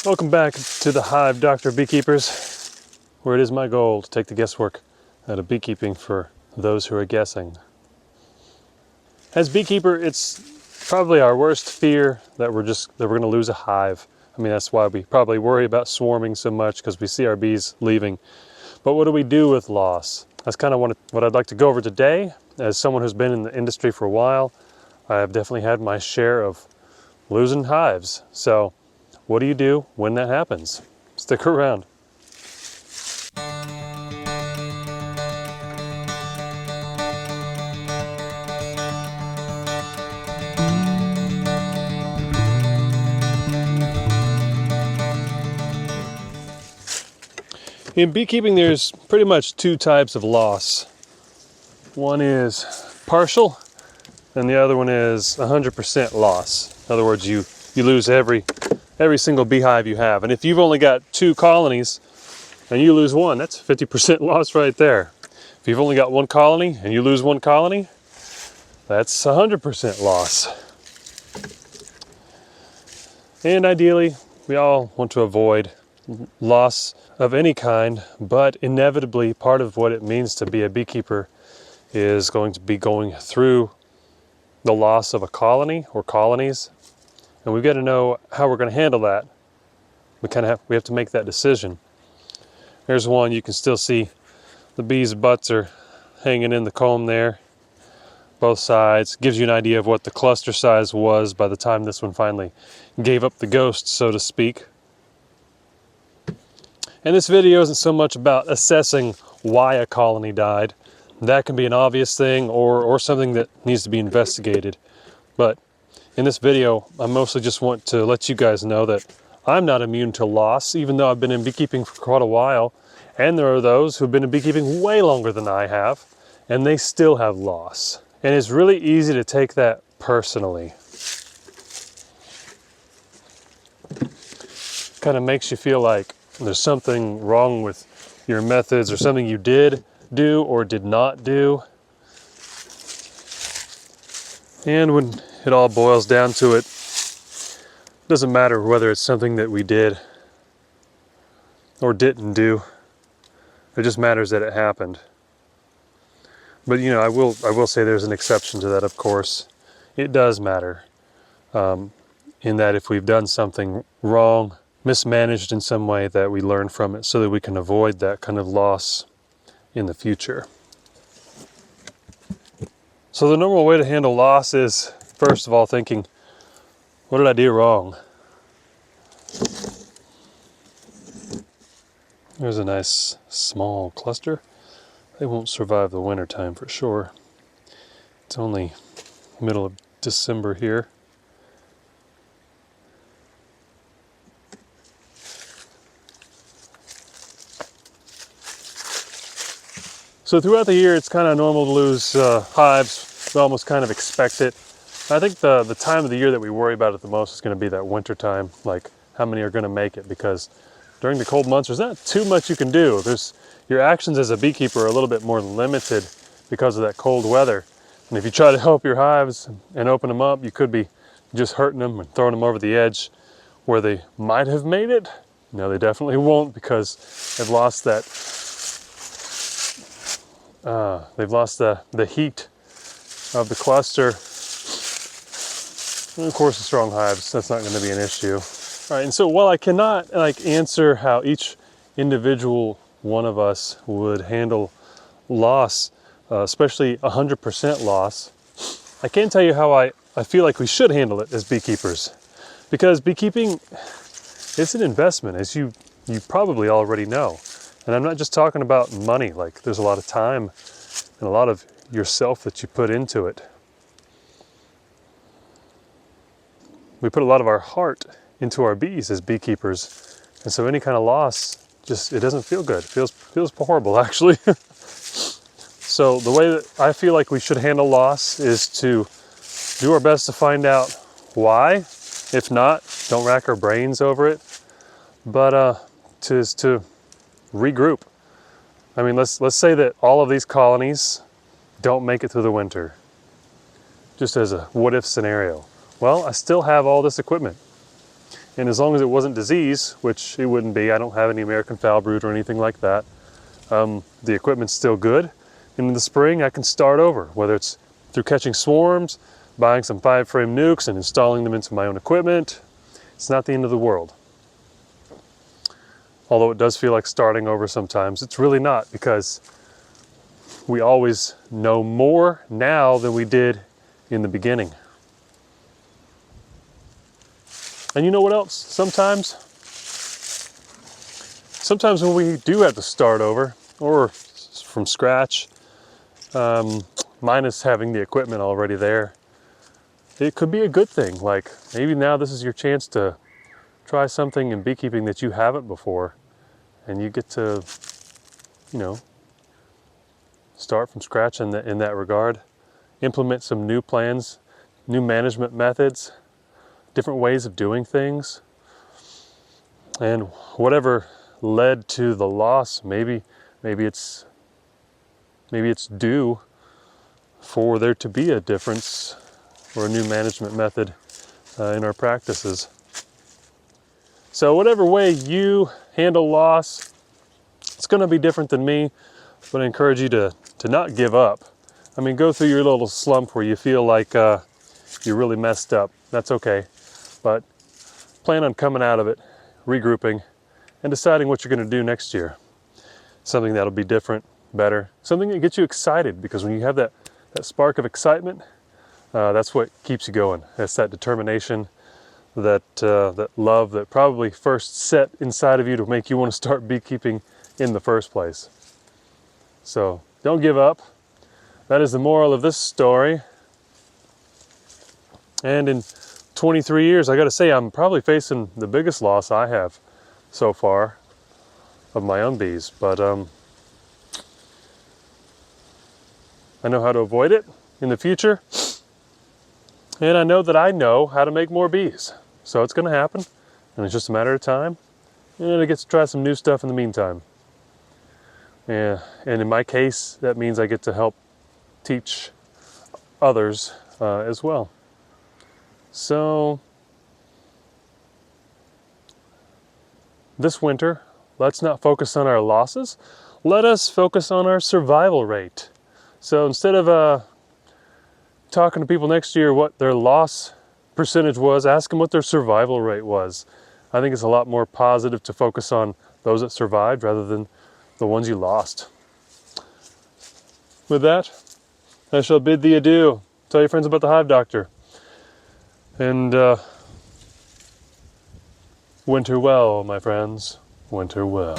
Welcome back to the Hive, Dr. Beekeepers, where it is my goal to take the guesswork out of beekeeping for those who are guessing. As beekeeper, it's probably our worst fear that we're going to lose a hive. I mean, that's why we probably worry about swarming so much, because we see our bees leaving. But what do we do with loss? That's kind of what I'd like to go over today. As someone who's been in the industry for a while, I have definitely had my share of losing hives. So what do you do when that happens? Stick around. In beekeeping, there's pretty much two types of loss. One is partial, and the other one is 100% loss. In other words, you lose every single beehive you have. And if you've only got 2 colonies and you lose one, that's 50% loss right there. If you've only got 1 colony and you lose 1 colony, that's 100% loss. And ideally, we all want to avoid loss of any kind, but inevitably part of what it means to be a beekeeper is going to be going through the loss of a colony or colonies. And we've got to know how we're going to handle that. We have to make that decision. There's one, you can still see the bees' butts are hanging in the comb there, both sides. Gives you an idea of what the cluster size was by the time this one finally gave up the ghost, so to speak. And this video isn't so much about assessing why a colony died. That can be an obvious thing or something that needs to be investigated. But in this video, I mostly just want to let you guys know that I'm not immune to loss, even though I've been in beekeeping for quite a while. And there are those who've been in beekeeping way longer than I have, and they still have loss. And it's really easy to take that personally. Kind of makes you feel like there's something wrong with your methods or something you did do or did not do. And when it all boils down to it, it doesn't matter whether it's something that we did or didn't do. It just matters that it happened. But you know, I will say there's an exception to that, of course. It does matter in that if we've done something wrong, mismanaged in some way, that we learn from it so that we can avoid that kind of loss in the future. So the normal way to handle loss is, first of all, thinking, what did I do wrong? There's a nice small cluster. They won't survive the winter time for sure. It's only middle of December here. So throughout the year, it's kind of normal to lose hives. We almost kind of expect it. I think the time of the year that we worry about it the most is going to be that winter time, like how many are going to make it, because during the cold months, there's not too much you can do. Your actions as a beekeeper are a little bit more limited because of that cold weather. And if you try to help your hives and open them up, you could be just hurting them and throwing them over the edge where they might have made it. No, they definitely won't, because they've lost that. They've lost the heat of the cluster. And of course, the strong hives, that's not going to be an issue. All right, and so while I cannot answer how each individual one of us would handle loss, especially 100% loss, I can tell you how I feel like we should handle it as beekeepers. Because beekeeping, it's an investment, as you probably already know. And I'm not just talking about money, like there's a lot of time and a lot of yourself that you put into it. We put a lot of our heart into our bees as beekeepers. And so any kind of loss, it doesn't feel good. It feels horrible, actually. So the way that I feel like we should handle loss is to do our best to find out why. If not, don't rack our brains over it. But to regroup. I mean, let's say that all of these colonies don't make it through the winter. Just as a what if scenario. Well, I still have all this equipment. And as long as it wasn't disease, which it wouldn't be, I don't have any American foul brood or anything like that, the equipment's still good. And in the spring, I can start over, whether it's through catching swarms, buying some 5-frame nukes and installing them into my own equipment. It's not the end of the world. Although it does feel like starting over sometimes, it's really not, because we always know more now than we did in the beginning. And you know what else? Sometimes when we do have to start over, or from scratch, minus having the equipment already there, it could be a good thing. Like maybe now this is your chance to try something in beekeeping that you haven't before, and you get to, you know, start from scratch in that regard, implement some new plans, new management methods, different ways of doing things, and whatever led to the loss, maybe it's due for there to be a difference or a new management method in our practices. So whatever way you handle loss, it's going to be different than me, but I encourage you to not give up. I mean, go through your little slump where you feel like you're really messed up. That's okay, but plan on coming out of it, regrouping, and deciding what you're going to do next year. Something that'll be different, better, something that gets you excited, because when you have that spark of excitement, that's what keeps you going. It's that determination, that love that probably first set inside of you to make you want to start beekeeping in the first place. So don't give up. That is the moral of this story. And in 23 years, I got to say, I'm probably facing the biggest loss I have so far of my own bees, but I know how to avoid it in the future, and I know how to make more bees. So it's going to happen, and it's just a matter of time, and I get to try some new stuff in the meantime. Yeah, and in my case, that means I get to help teach others as well. So this winter, let's not focus on our losses. Let us focus on our survival rate. So instead of talking to people next year what their loss percentage was, ask them what their survival rate was. I think it's a lot more positive to focus on those that survived rather than the ones you lost. With that, I shall bid thee adieu. Tell your friends about the Hive Doctor. And winter well, my friends. Winter well.